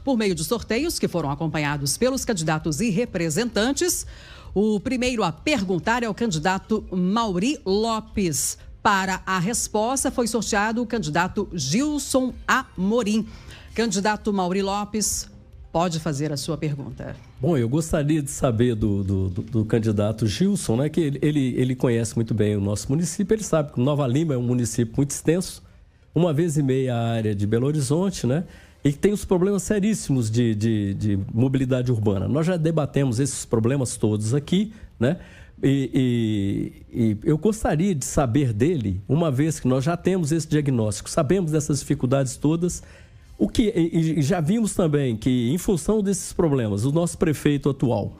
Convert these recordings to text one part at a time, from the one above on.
por meio de sorteios que foram acompanhados pelos candidatos e representantes. O primeiro a perguntar é o candidato Mauri Lopes. Para a resposta, foi sorteado o candidato Gilson Amorim. Candidato Mauri Lopes, pode fazer a sua pergunta. Bom, eu gostaria de saber do candidato Gilson, né, que ele conhece muito bem o nosso município, ele sabe que Nova Lima é um município muito extenso, 1,5 vezes a área de Belo Horizonte, né, e que tem os problemas seríssimos de mobilidade urbana. Nós já debatemos esses problemas todos aqui, né? E eu gostaria de saber dele, uma vez que nós já temos esse diagnóstico, sabemos dessas dificuldades todas, e já vimos também que, em função desses problemas, o nosso prefeito atual,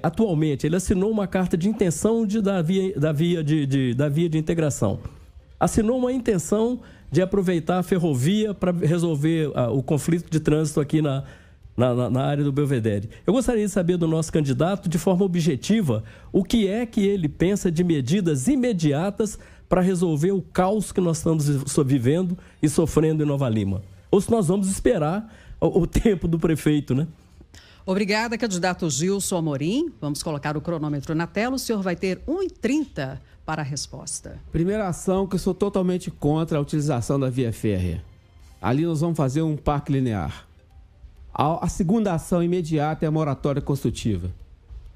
atualmente, ele assinou uma carta de intenção da via de integração. Assinou uma intenção de aproveitar a ferrovia para resolver o conflito de trânsito aqui na área do Belvedere. Eu gostaria de saber do nosso candidato, de forma objetiva, o que é que ele pensa de medidas imediatas para resolver o caos que nós estamos vivendo e sofrendo em Nova Lima. Ou se nós vamos esperar o tempo do prefeito, né? Obrigada, candidato Gilson Amorim. Vamos colocar o cronômetro na tela. O senhor vai ter 1h30 para a resposta. Primeira ação, que eu sou totalmente contra a utilização da via férrea. Ali nós vamos fazer um parque linear. A segunda ação imediata é a moratória construtiva.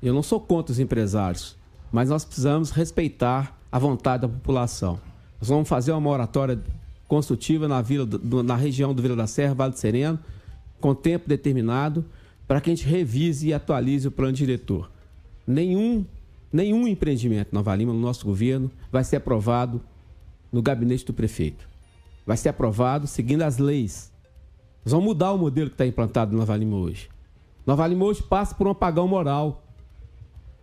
Eu não sou contra os empresários, mas nós precisamos respeitar a vontade da população. Nós vamos fazer uma moratória construtiva na região do Vila da Serra, Vale do Sereno, com tempo determinado, para que a gente revise e atualize o plano diretor. Nenhum empreendimento em Nova Lima, no nosso governo, vai ser aprovado no gabinete do prefeito. Vai ser aprovado seguindo as leis. Nós vamos mudar o modelo que está implantado em Nova Lima hoje. Nova Lima hoje passa por um apagão moral.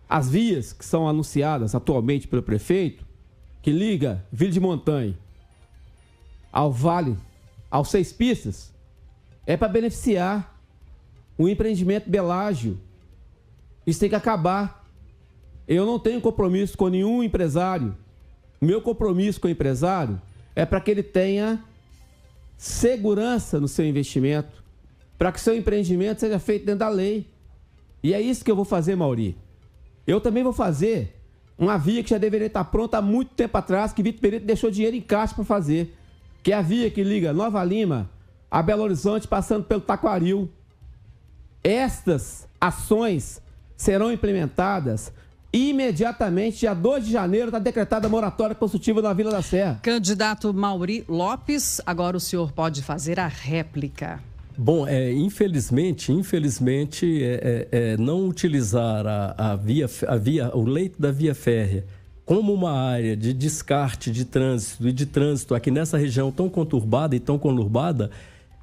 As vias que são anunciadas atualmente pelo prefeito, que liga Vila de Montanha ao Vale, aos 6 pistas, é para beneficiar o empreendimento Belágio. Isso tem que acabar. Eu não tenho compromisso com nenhum empresário. Meu compromisso com o empresário é para que ele tenha segurança no seu investimento, para que seu empreendimento seja feito dentro da lei. E é isso que eu vou fazer, Mauri. Eu também vou fazer uma via que já deveria estar pronta há muito tempo atrás, que Vitor Pereira deixou dinheiro em caixa para fazer, que é a via que liga Nova Lima a Belo Horizonte, passando pelo Taquaril. Estas ações serão implementadas imediatamente. Dia 2 de janeiro está decretada a moratória construtiva na Vila da Serra. Candidato Mauri Lopes, agora o senhor pode fazer a réplica. Bom, infelizmente, não utilizar o leito da via férrea como uma área de descarte de trânsito e de trânsito aqui nessa região tão conturbada e tão conurbada,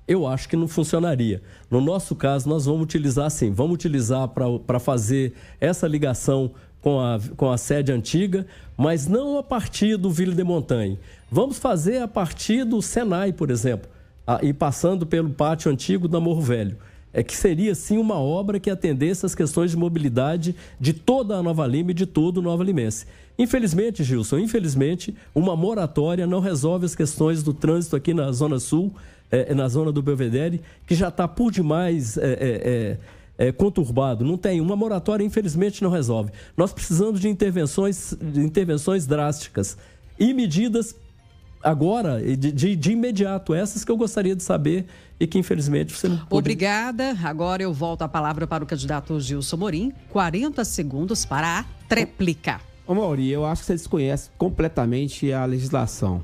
eu acho que não funcionaria. No nosso caso, nós vamos utilizar sim, vamos utilizar para fazer essa ligação com a sede antiga, mas não a partir do Vila de Montanha. Vamos fazer a partir do Senai, por exemplo, e passando pelo pátio antigo da Morro Velho. Que seria sim uma obra que atendesse às questões de mobilidade de toda a Nova Lima e de todo o Nova Limense. Infelizmente, Gilson, uma moratória não resolve as questões do trânsito aqui na Zona Sul, na zona do Belvedere, que já está por demais conturbado. Não tem. Uma moratória, infelizmente, não resolve. Nós precisamos de intervenções drásticas e medidas agora, de imediato. Essas que eu gostaria de saber e que, infelizmente, você não pôde... Obrigada. Agora eu volto a palavra para o candidato Gilson Amorim. 40 segundos para a tréplica. Ô Mauri, eu acho que você desconhece completamente a legislação.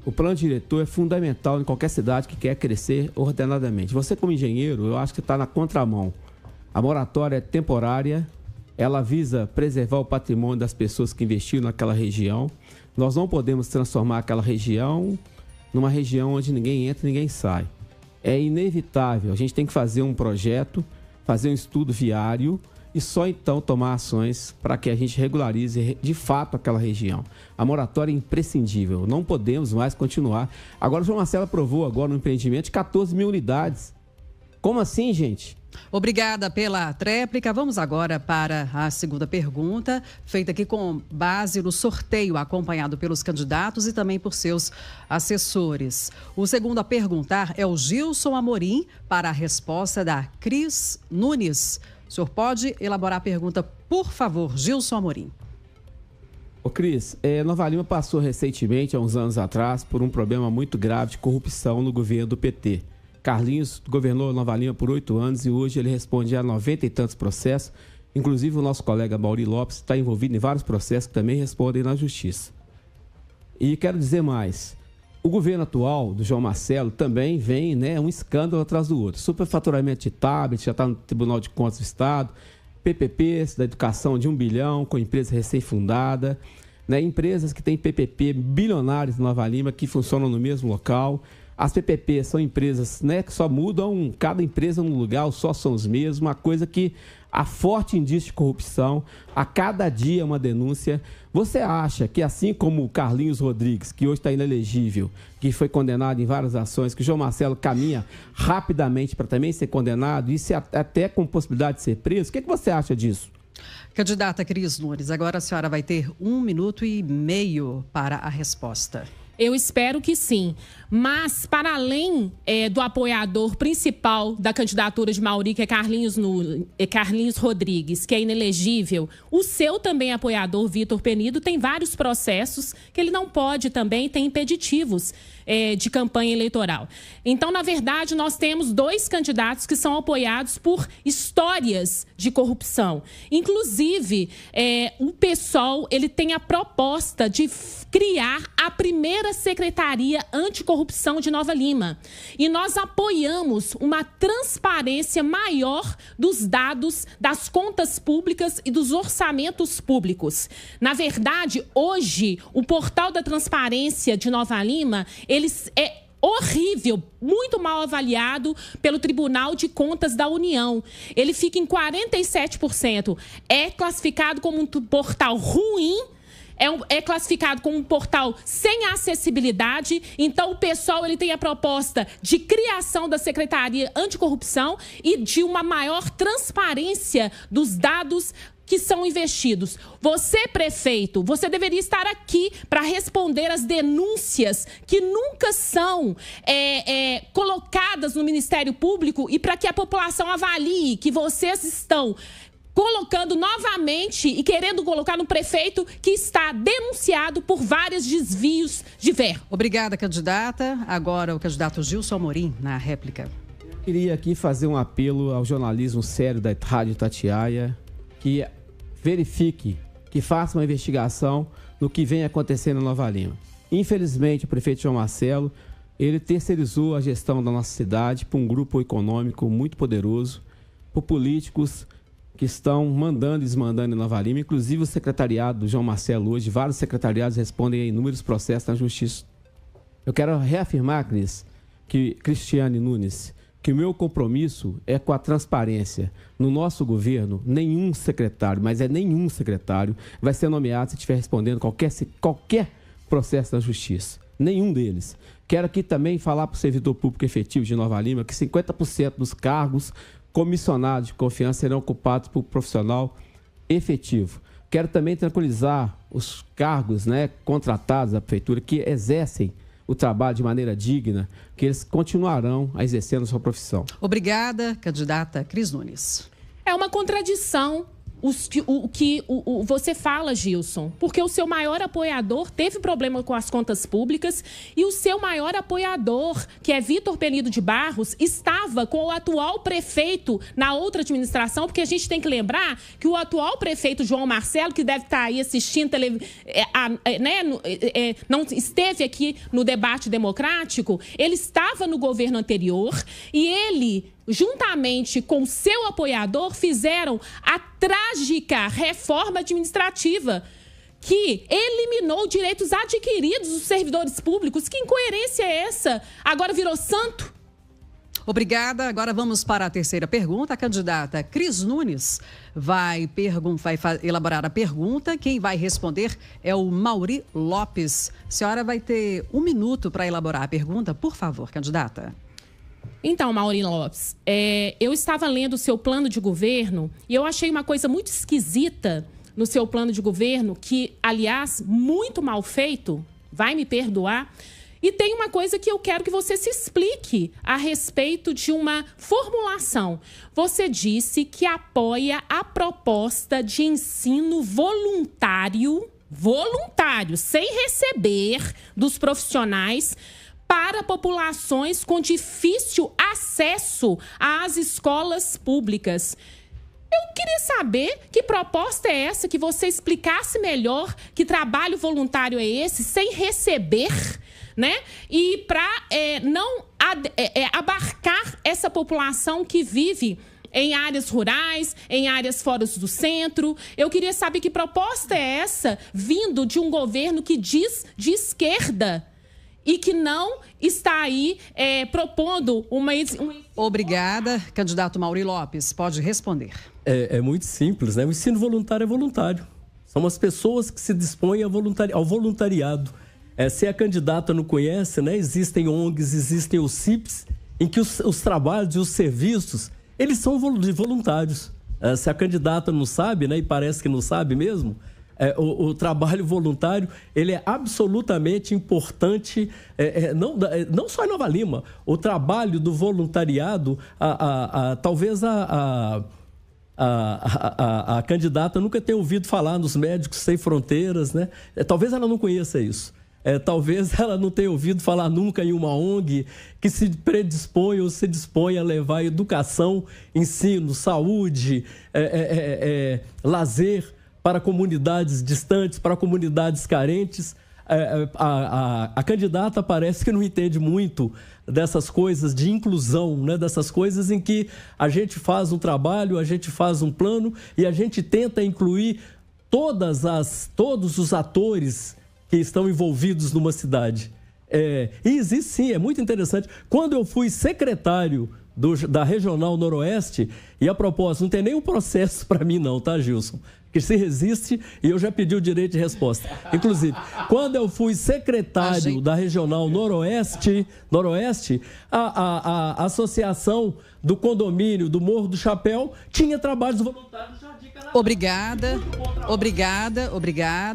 O plano diretor é fundamental em qualquer cidade que quer crescer ordenadamente. Você, como engenheiro, eu acho que está na contramão. A moratória é temporária, ela visa preservar o patrimônio das pessoas que investiram naquela região. Nós não podemos transformar aquela região numa região onde ninguém entra e ninguém sai. É inevitável, a gente tem que fazer um projeto, fazer um estudo viário e só então tomar ações para que a gente regularize de fato aquela região. A moratória é imprescindível, não podemos mais continuar. Agora o João Marcelo aprovou agora um empreendimento de 14 mil unidades. Como assim, gente? Obrigada pela tréplica. Vamos agora para a segunda pergunta, feita aqui com base no sorteio acompanhado pelos candidatos e também por seus assessores. O segundo a perguntar é o Gilson Amorim, para a resposta da Cris Nunes. O senhor pode elaborar a pergunta, por favor, Gilson Amorim. Ô Cris, Nova Lima passou recentemente, há uns anos atrás, por um problema muito grave de corrupção no governo do PT. Carlinhos governou Nova Lima por 8 anos e hoje ele responde a 90 e tantos processos. Inclusive o nosso colega Mauri Lopes está envolvido em vários processos que também respondem na justiça. E quero dizer mais, o governo atual do João Marcelo também vem, um escândalo atrás do outro. Superfaturamento de tablet, já está no Tribunal de Contas do Estado, PPPs da educação de 1 bilhão com empresa recém-fundada, empresas que têm PPP bilionários em Nova Lima que funcionam no mesmo local. As PPPs são empresas que só mudam, cada empresa num lugar, só são os mesmos, uma coisa que há forte indício de corrupção, a cada dia uma denúncia. Você acha que assim como o Carlinhos Rodrigues, que hoje está inelegível, que foi condenado em várias ações, que o João Marcelo caminha rapidamente para também ser condenado, e até com possibilidade de ser preso, o que você acha disso? Candidata Cris Nunes, agora a senhora vai ter 1 minuto e meio para a resposta. Eu espero que sim. Mas, para além do apoiador principal da candidatura de Mauri, que é Carlinhos Rodrigues, que é inelegível, o seu também apoiador, Vitor Penido, tem vários processos que ele não pode também, tem impeditivos de campanha eleitoral. Então, na verdade, nós temos 2 candidatos que são apoiados por histórias de corrupção. Inclusive, o PSOL, ele tem a proposta de criar a primeira Secretaria Anticorrupção de Nova Lima. E nós apoiamos uma transparência maior dos dados das contas públicas e dos orçamentos públicos. Na verdade, hoje, o portal da transparência de Nova Lima, é horrível, muito mal avaliado pelo Tribunal de Contas da União. Ele fica em 47%. É classificado como um portal ruim, é classificado como um portal sem acessibilidade. Então, o PSOL ele tem a proposta de criação da Secretaria Anticorrupção e de uma maior transparência dos dados que são investidos. Você, prefeito, você deveria estar aqui para responder às denúncias que nunca são colocadas no Ministério Público e para que a população avalie que vocês estão colocando novamente e querendo colocar no prefeito que está denunciado por vários desvios de verba. Obrigada, candidata. Agora o candidato Gilson Amorim, na réplica. Eu queria aqui fazer um apelo ao jornalismo sério da Rádio Itatiaia, que verifique, que faça uma investigação no que vem acontecendo em Nova Lima. Infelizmente, o prefeito João Marcelo, ele terceirizou a gestão da nossa cidade para um grupo econômico muito poderoso, por políticos que estão mandando e desmandando em Nova Lima, inclusive o secretariado do João Marcelo hoje, vários secretariados respondem a inúmeros processos na justiça. Eu quero reafirmar, Cris, Cristiane Nunes, que o meu compromisso é com a transparência. No nosso governo, nenhum secretário, mas nenhum secretário, vai ser nomeado se estiver respondendo qualquer processo da justiça. Nenhum deles. Quero aqui também falar para o servidor público efetivo de Nova Lima que 50% dos cargos comissionados de confiança serão ocupados por profissional efetivo. Quero também tranquilizar os cargos contratados da prefeitura que exercem o trabalho de maneira digna, que eles continuarão exercendo a sua profissão. Obrigada, candidata Cris Nunes. É uma contradição o que você fala, Gilson, porque o seu maior apoiador teve problema com as contas públicas e o seu maior apoiador, que é Vitor Penido de Barros, estava com o atual prefeito na outra administração, porque a gente tem que lembrar que o atual prefeito João Marcelo, que deve estar aí assistindo, não esteve aqui no debate democrático, ele estava no governo anterior e ele, juntamente com seu apoiador, fizeram a trágica reforma administrativa que eliminou direitos adquiridos dos servidores públicos. Que incoerência é essa? Agora virou santo? Obrigada. Agora vamos para a terceira pergunta. A candidata Cris Nunes vai elaborar a pergunta. Quem vai responder é o Mauri Lopes. A senhora vai ter 1 minuto para elaborar a pergunta. Por favor, candidata. Então, Mauri Lopes, eu estava lendo o seu plano de governo e eu achei uma coisa muito esquisita no seu plano de governo, que, aliás, muito mal feito, vai me perdoar. E tem uma coisa que eu quero que você se explique a respeito de uma formulação. Você disse que apoia a proposta de ensino voluntário, sem receber dos profissionais, para populações com difícil acesso às escolas públicas. Eu queria saber que proposta é essa, que você explicasse melhor que trabalho voluntário é esse, sem receber, né? E para não abarcar essa população que vive em áreas rurais, em áreas fora do centro. Eu queria saber que proposta é essa, vindo de um governo que diz de esquerda e que não está aí propondo uma... Obrigada. Candidato Mauri Lopes, pode responder. É muito simples, né? O ensino voluntário é voluntário. São as pessoas que se dispõem ao voluntariado. Se a candidata não conhece, né? Existem ONGs, existem os CIPs, em que os trabalhos e os serviços, eles são voluntários. Se a candidata não sabe, né? E parece que não sabe mesmo, o trabalho voluntário, ele é absolutamente importante, não só em Nova Lima. O trabalho do voluntariado, talvez a candidata nunca tenha ouvido falar nos Médicos Sem Fronteiras, né? Talvez ela não conheça isso. Talvez ela não tenha ouvido falar nunca em uma ONG que se predispõe ou se dispõe a levar educação, ensino, saúde, lazer para comunidades distantes, para comunidades carentes. A candidata parece que não entende muito dessas coisas de inclusão, né? Dessas coisas em que a gente faz um trabalho, a gente faz um plano e a gente tenta incluir todos os atores que estão envolvidos numa cidade. E existe sim, é muito interessante. Quando eu fui secretário da Regional Noroeste, e a propósito, não tem nenhum processo para mim não, tá, Gilson? Que se resiste e eu já pedi o direito de resposta. Inclusive, quando eu fui secretário da Regional Noroeste, a Associação do Condomínio do Morro do Chapéu tinha trabalhos voluntários. Obrigada.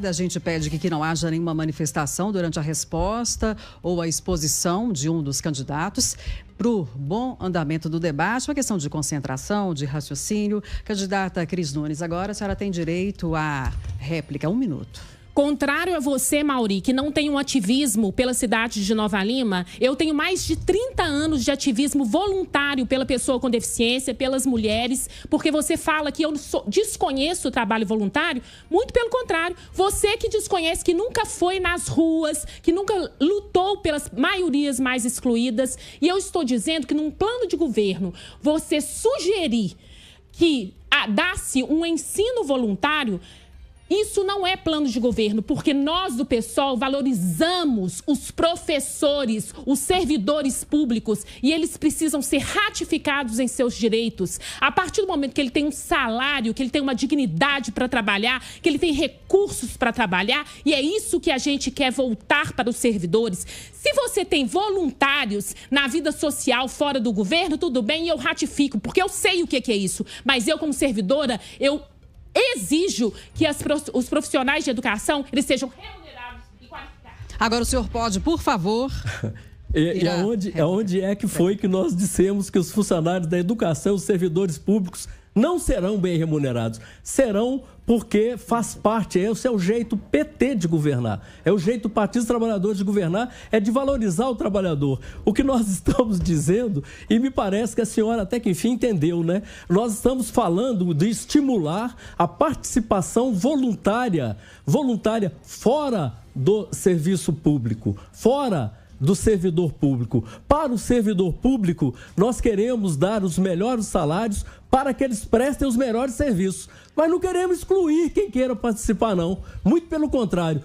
A gente pede que não haja nenhuma manifestação durante a resposta ou a exposição de um dos candidatos. Para o bom andamento do debate, uma questão de concentração, de raciocínio. Candidata Cris Nunes, agora a senhora tem direito à réplica. 1 minuto. Contrário a você, Mauri, que não tem um ativismo pela cidade de Nova Lima, eu tenho mais de 30 anos de ativismo voluntário pela pessoa com deficiência, pelas mulheres, porque você fala que eu desconheço o trabalho voluntário. Muito pelo contrário, você que desconhece, que nunca foi nas ruas, que nunca lutou pelas maiorias mais excluídas. E eu estou dizendo que num plano de governo, você sugerir que dá-se um ensino voluntário, isso não é plano de governo, porque nós do PSOL valorizamos os professores, os servidores públicos, e eles precisam ser ratificados em seus direitos. A partir do momento que ele tem um salário, que ele tem uma dignidade para trabalhar, que ele tem recursos para trabalhar, e é isso que a gente quer voltar para os servidores. Se você tem voluntários na vida social fora do governo, tudo bem, eu ratifico, porque eu sei o que é isso. Mas eu, como servidora, eu exijo que os profissionais de educação eles sejam remunerados e qualificados. Agora o senhor pode, por favor... Aonde é que foi que nós dissemos que os funcionários da educação, os servidores públicos, não serão bem remunerados? Serão porque faz parte, esse é o jeito PT de governar, é o jeito do Partido dos Trabalhadores de governar, é de valorizar o trabalhador. O que nós estamos dizendo, e me parece que a senhora até que enfim entendeu, né? Nós estamos falando de estimular a participação voluntária fora do serviço público, fora do servidor público. Para o servidor público, nós queremos dar os melhores salários para que eles prestem os melhores serviços. Mas não queremos excluir quem queira participar, não. Muito pelo contrário.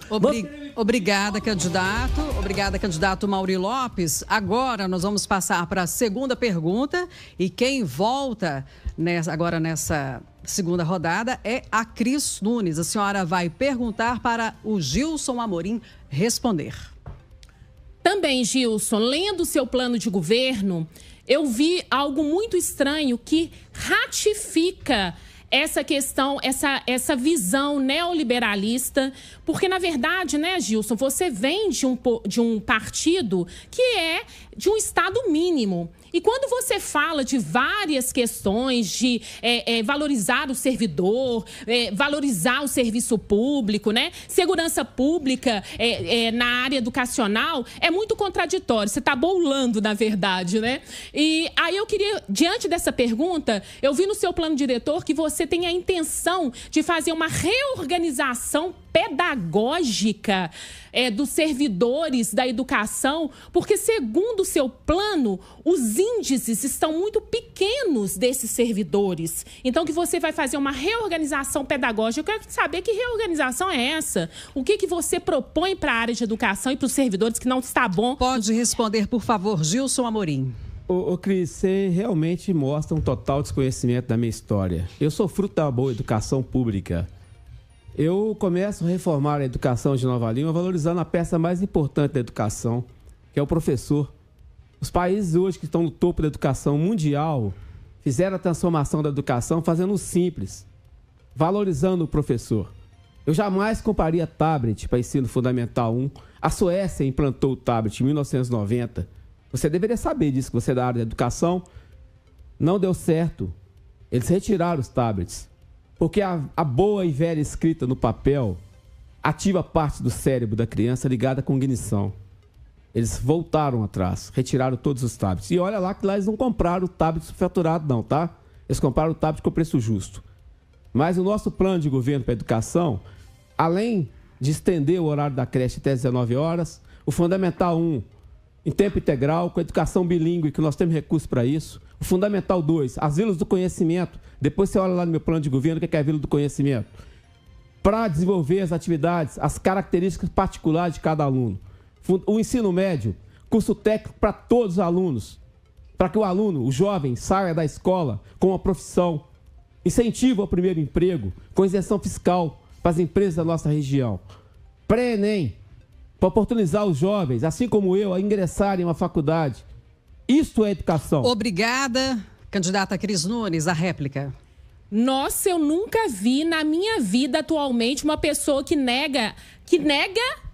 Obrigada, candidato. Obrigada, candidato Mauri Lopes. Agora nós vamos passar para a segunda pergunta. E quem volta agora nessa segunda rodada é a Cris Nunes. A senhora vai perguntar para o Gilson Amorim responder. Também, Gilson, lendo o seu plano de governo, eu vi algo muito estranho que ratifica essa questão, essa visão neoliberalista, porque, na verdade, né, Gilson, você vem de um partido que é de um Estado mínimo. E quando você fala de várias questões de valorizar o servidor, valorizar o serviço público, né? Segurança pública na área educacional, é muito contraditório. Você está bolando, na verdade, né? E aí eu queria, diante dessa pergunta, eu vi no seu plano diretor que você tem a intenção de fazer uma reorganização pedagógica dos servidores da educação, porque, segundo o seu plano, os índices estão muito pequenos desses servidores. Então, que você vai fazer uma reorganização pedagógica. Eu quero saber que reorganização é essa? O que você propõe para a área de educação e para os servidores que não está bom? Pode responder, por favor, Gilson Amorim. Ô Cris, você realmente mostra um total desconhecimento da minha história. Eu sou fruto da boa educação pública. Eu começo a reformar a educação de Nova Lima valorizando a peça mais importante da educação, que é o professor. Os países hoje que estão no topo da educação mundial fizeram a transformação da educação fazendo o simples, valorizando o professor. Eu jamais compraria tablet para ensino fundamental 1. A Suécia implantou o tablet em 1990. Você deveria saber disso, que você é da área da educação. Não deu certo. Eles retiraram os tablets. Porque a boa e velha escrita no papel ativa parte do cérebro da criança ligada à cognição. Eles voltaram atrás, retiraram todos os tablets. E olha lá que lá eles não compraram o tablet superfaturado não, tá? Eles compraram o tablet com preço justo. Mas o nosso plano de governo para a educação, além de estender o horário da creche até 19 horas, o Fundamental 1 em tempo integral, com educação bilíngue, que nós temos recursos para isso. O Fundamental 2, asilos do conhecimento. Depois você olha lá no meu plano de governo o que é asilo do conhecimento. Para desenvolver as atividades, as características particulares de cada aluno. O ensino médio, curso técnico para todos os alunos. Para que o aluno, o jovem, saia da escola com uma profissão. Incentivo ao primeiro emprego, com isenção fiscal para as empresas da nossa região. Pré-ENEM, para oportunizar os jovens, assim como eu, a ingressarem em uma faculdade. Isso é educação. Obrigada. Candidata Cris Nunes, a réplica. Nossa, eu nunca vi na minha vida atualmente uma pessoa que nega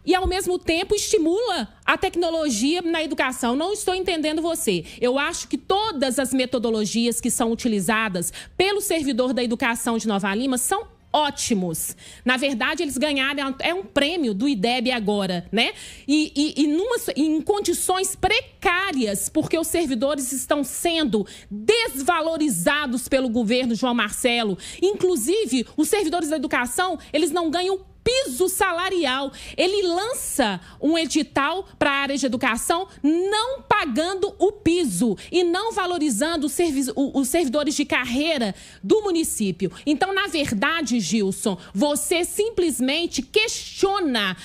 e, ao mesmo tempo, estimula a tecnologia na educação. Não estou entendendo você. Eu acho que todas as metodologias que são utilizadas pelo servidor da educação de Nova Lima são ótimos. Na verdade, eles ganharam um prêmio do IDEB agora, né? Em condições precárias, porque os servidores estão sendo desvalorizados pelo governo João Marcelo. Inclusive, os servidores da educação, eles não ganham piso salarial. Ele lança um edital para a área de educação não pagando o piso e não valorizando os servidores de carreira do município. Então, na verdade, Gilson, você simplesmente questiona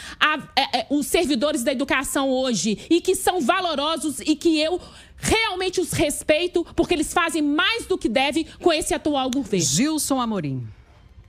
os servidores da educação hoje e que são valorosos e que eu realmente os respeito porque eles fazem mais do que devem com esse atual governo. Gilson Amorim.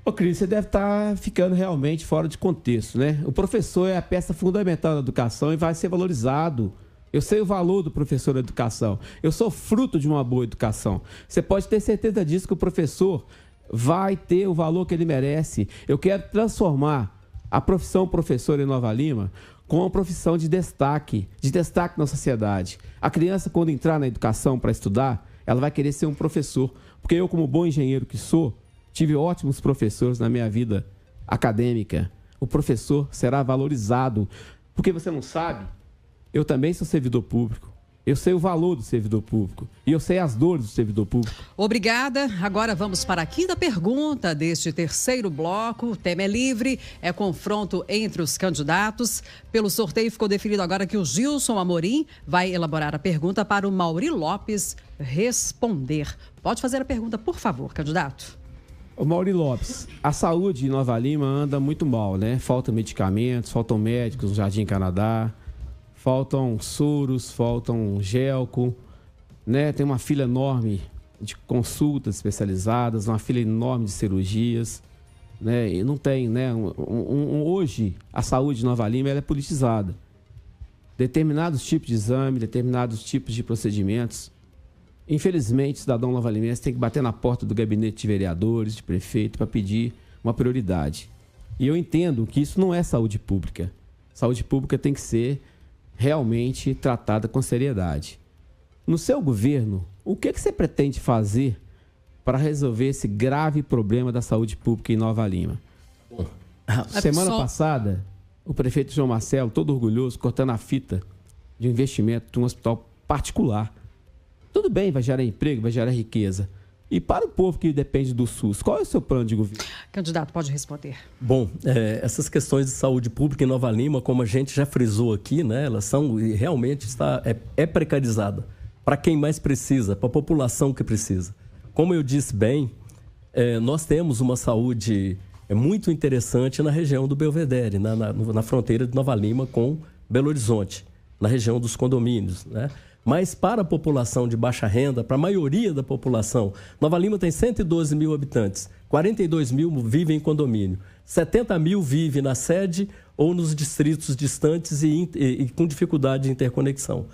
Ô, Cris, você deve estar ficando realmente fora de contexto, né? O professor é a peça fundamental da educação e vai ser valorizado. Eu sei o valor do professor da educação. Eu sou fruto de uma boa educação. Você pode ter certeza disso, que o professor vai ter o valor que ele merece. Eu quero transformar a profissão professor em Nova Lima com uma profissão de destaque na sociedade. A criança, quando entrar na educação para estudar, ela vai querer ser um professor. Porque eu, como bom engenheiro que sou, tive ótimos professores na minha vida acadêmica. O professor será valorizado. Porque você não sabe, eu também sou servidor público. Eu sei o valor do servidor público. E eu sei as dores do servidor público. Obrigada. Agora vamos para a quinta pergunta deste terceiro bloco. O tema é livre, é confronto entre os candidatos. Pelo sorteio ficou definido agora que o Gilson Amorim vai elaborar a pergunta para o Mauri Lopes responder. Pode fazer a pergunta, por favor, candidato. Ô Mauri Lopes, a saúde em Nova Lima anda muito mal, né? Faltam medicamentos, faltam médicos no Jardim Canadá, faltam soros, faltam gelco, né? Tem uma fila enorme de consultas especializadas, uma fila enorme de cirurgias, né? E não tem, né? Hoje, a saúde de Nova Lima ela é politizada. Determinados tipos de exame, determinados tipos de procedimentos Infelizmente, o cidadão novalimense tem que bater na porta do gabinete de vereadores, de prefeito, para pedir uma prioridade. E eu entendo que isso não é saúde pública. Saúde pública tem que ser realmente tratada com seriedade. No seu governo, o que você pretende fazer para resolver esse grave problema da saúde pública em Nova Lima? Semana passada, o prefeito João Marcelo, todo orgulhoso, cortando a fita de um investimento de um hospital particular. Tudo bem, vai gerar emprego, vai gerar riqueza. E para o povo que depende do SUS, qual é o seu plano de governo? Candidato, pode responder. Bom, essas questões de saúde pública em Nova Lima, como a gente já frisou aqui, né, elas são realmente precarizada para quem mais precisa, para a população que precisa. Como eu disse bem, nós temos uma saúde muito interessante na região do Belvedere, na fronteira de Nova Lima com Belo Horizonte, na região dos condomínios, né? Mas para a população de baixa renda, para a maioria da população, Nova Lima tem 112 mil habitantes, 42 mil vivem em condomínio, 70 mil vivem na sede ou nos distritos distantes e com dificuldade de interconexão.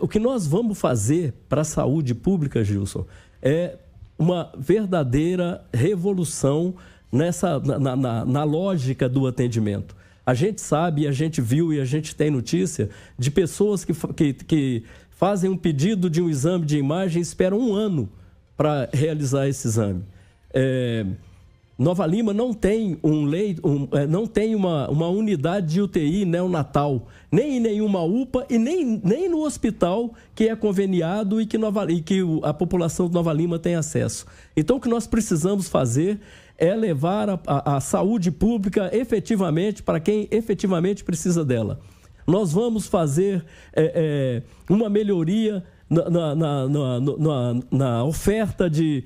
O que nós vamos fazer para a saúde pública, Gilson, é uma verdadeira revolução na lógica do atendimento. A gente sabe, a gente viu e a gente tem notícia de pessoas que fazem um pedido de um exame de imagem e esperam 1 ano para realizar esse exame. Nova Lima não tem não tem uma unidade de UTI neonatal, nem em nenhuma UPA e nem no hospital que é conveniado e que a população de Nova Lima tem acesso. Então, o que nós precisamos fazer é levar a saúde pública efetivamente para quem efetivamente precisa dela. Nós vamos fazer uma melhoria na oferta de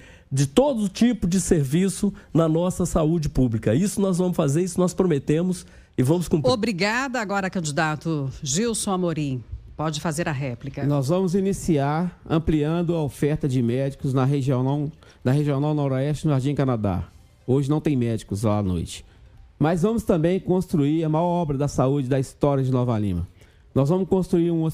todo tipo de serviço na nossa saúde pública. Isso nós vamos fazer, isso nós prometemos e vamos cumprir. Obrigada. Agora, candidato Gilson Amorim, pode fazer a réplica. Nós vamos iniciar ampliando a oferta de médicos na Regional Noroeste, no Jardim Canadá. Hoje não tem médicos lá à noite. Mas vamos também construir a maior obra da saúde da história de Nova Lima. Nós vamos construir um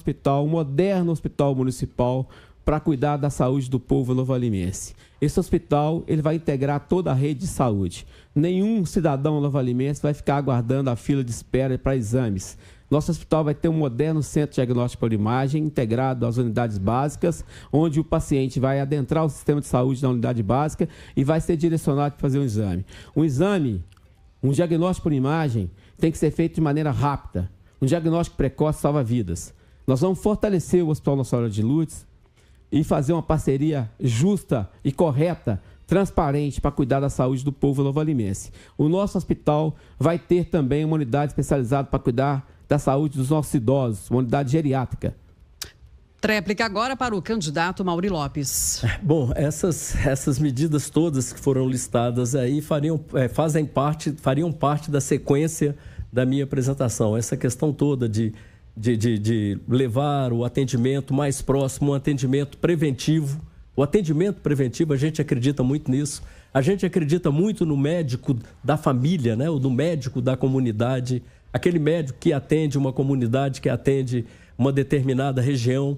moderno hospital municipal para cuidar da saúde do povo novalimense. Esse hospital ele vai integrar toda a rede de saúde. Nenhum cidadão novalimense vai ficar aguardando a fila de espera para exames. Nosso hospital vai ter um moderno centro diagnóstico por imagem integrado às unidades básicas, onde o paciente vai adentrar o sistema de saúde da unidade básica e vai ser direcionado para fazer um exame. Um diagnóstico por imagem tem que ser feito de maneira rápida. Um diagnóstico precoce salva vidas. Nós vamos fortalecer o Hospital Nossa Senhora de Lourdes e fazer uma parceria justa e correta, transparente, para cuidar da saúde do povo novalimense. O nosso hospital vai ter também uma unidade especializada para cuidar da saúde dos nossos idosos, uma unidade geriátrica. Tréplica agora para o candidato Mauri Lopes. Bom, essas medidas todas que foram listadas aí fariam parte da sequência da minha apresentação. Essa questão toda de levar o atendimento mais próximo, um atendimento preventivo. O atendimento preventivo, a gente acredita muito nisso. A gente acredita muito no médico da família, né? No médico da comunidade, aquele médico que atende uma comunidade, que atende uma determinada região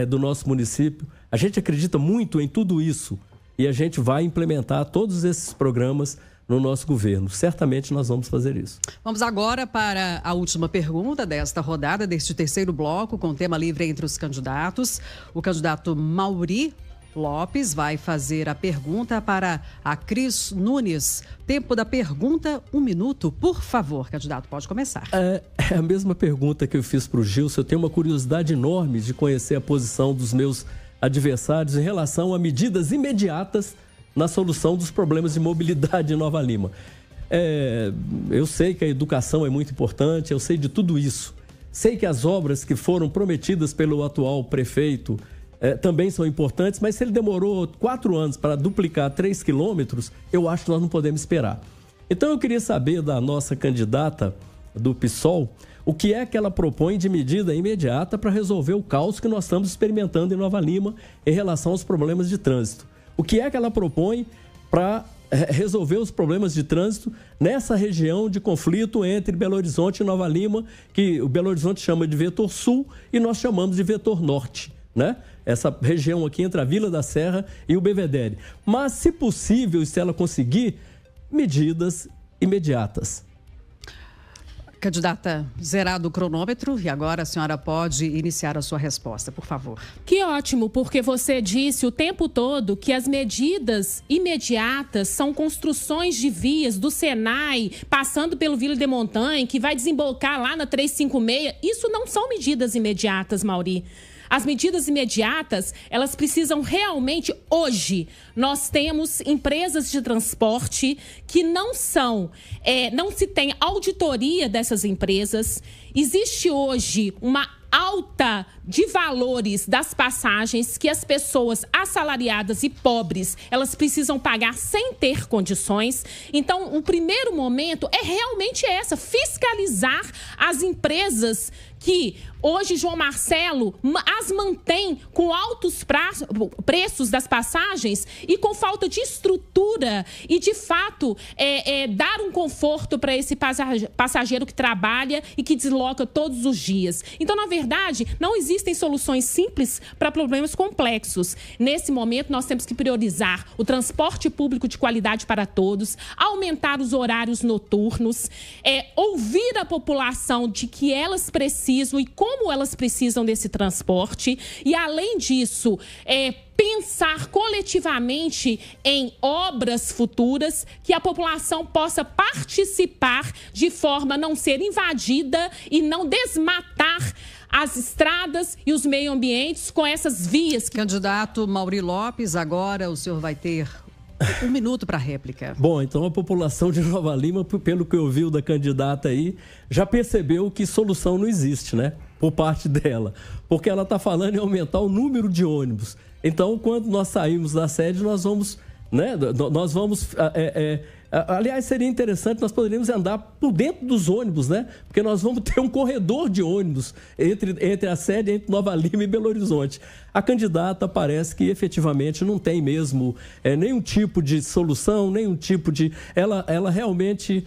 do nosso município. A gente acredita muito em tudo isso e a gente vai implementar todos esses programas no nosso governo. Certamente nós vamos fazer isso. Vamos agora para a última pergunta desta rodada, deste terceiro bloco, com tema livre entre os candidatos. O candidato Mauri Lopes vai fazer a pergunta para a Cris Nunes. Tempo da pergunta, 1 minuto. Por favor, candidato, pode começar. É a mesma pergunta que eu fiz para o Gilson. Eu tenho uma curiosidade enorme de conhecer a posição dos meus adversários em relação a medidas imediatas na solução dos problemas de mobilidade em Nova Lima. Eu sei que a educação é muito importante, eu sei de tudo isso. Sei que as obras que foram prometidas pelo atual prefeito também são importantes, mas se ele demorou 4 anos para duplicar 3 quilômetros, eu acho que nós não podemos esperar. Então eu queria saber da nossa candidata do PSOL, o que é que ela propõe de medida imediata para resolver o caos que nós estamos experimentando em Nova Lima em relação aos problemas de trânsito. O que é que ela propõe para resolver os problemas de trânsito nessa região de conflito entre Belo Horizonte e Nova Lima, que o Belo Horizonte chama de vetor sul e nós chamamos de vetor norte. né? Essa região aqui entre a Vila da Serra e o Belvedere. Mas, se possível, se ela conseguir, medidas imediatas. Candidata, zerado o cronômetro e agora a senhora pode iniciar a sua resposta, por favor. Que ótimo, porque você disse o tempo todo que as medidas imediatas são construções de vias do Senai, passando pelo Vila de Montanha, que vai desembocar lá na 356. Isso não são medidas imediatas, Mauri. As medidas imediatas, elas precisam realmente hoje. Nós temos empresas de transporte que não se tem auditoria dessas empresas. Existe hoje uma alta de valores das passagens que as pessoas assalariadas e pobres, elas precisam pagar sem ter condições. Então, o primeiro momento é realmente fiscalizar as empresas que hoje João Marcelo as mantém com altos preços das passagens e com falta de estrutura e, de fato, dar um conforto para esse passageiro que trabalha e que desloca todos os dias. Então, na verdade, não existem soluções simples para problemas complexos. Nesse momento, nós temos que priorizar o transporte público de qualidade para todos, aumentar os horários noturnos, ouvir a população de que elas precisam e como elas precisam desse transporte e, além disso, pensar coletivamente em obras futuras que a população possa participar de forma a não ser invadida e não desmatar as estradas e os meio ambientes com essas vias. Candidato Mauri Lopes, agora o senhor vai ter 1 minuto para réplica. Bom, então a população de Nova Lima, pelo que eu vi da candidata aí, já percebeu que solução não existe, né? Por parte dela. Porque ela está falando em aumentar o número de ônibus. Então, quando nós saímos da sede, nós vamos, né? Aliás, seria interessante, nós poderíamos andar por dentro dos ônibus, né? Porque nós vamos ter um corredor de ônibus entre a sede, entre Nova Lima e Belo Horizonte. A candidata parece que efetivamente não tem mesmo nenhum tipo de solução, nenhum tipo de... Ela realmente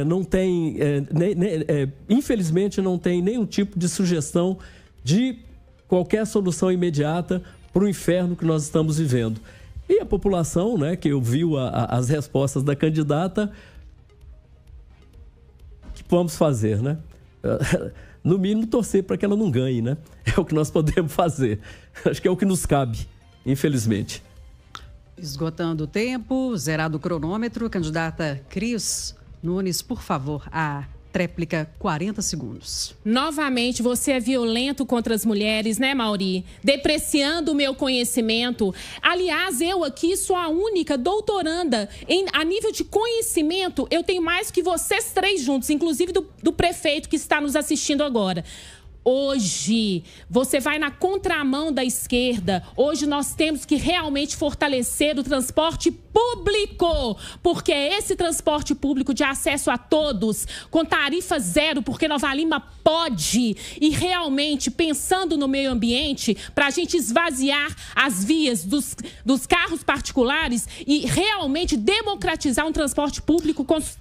não tem... infelizmente, não tem nenhum tipo de sugestão de qualquer solução imediata para o inferno que nós estamos vivendo. E a população, né, que ouviu as respostas da candidata, o que vamos fazer, né? No mínimo, torcer para que ela não ganhe, né? É o que nós podemos fazer. Acho que é o que nos cabe, infelizmente. Esgotando o tempo, zerado o cronômetro, candidata Cris Nunes, por favor, a tréplica, 40 segundos. Novamente, você é violento contra as mulheres, né, Mauri? Depreciando o meu conhecimento. Aliás, eu aqui sou a única doutoranda. A nível de conhecimento, eu tenho mais que vocês três juntos, inclusive do prefeito que está nos assistindo agora. Hoje, você vai na contramão da esquerda. Hoje nós temos que realmente fortalecer o transporte público, porque é esse transporte público de acesso a todos, com tarifa zero, porque Nova Lima pode, e realmente pensando no meio ambiente, para a gente esvaziar as vias dos carros particulares e realmente democratizar um transporte público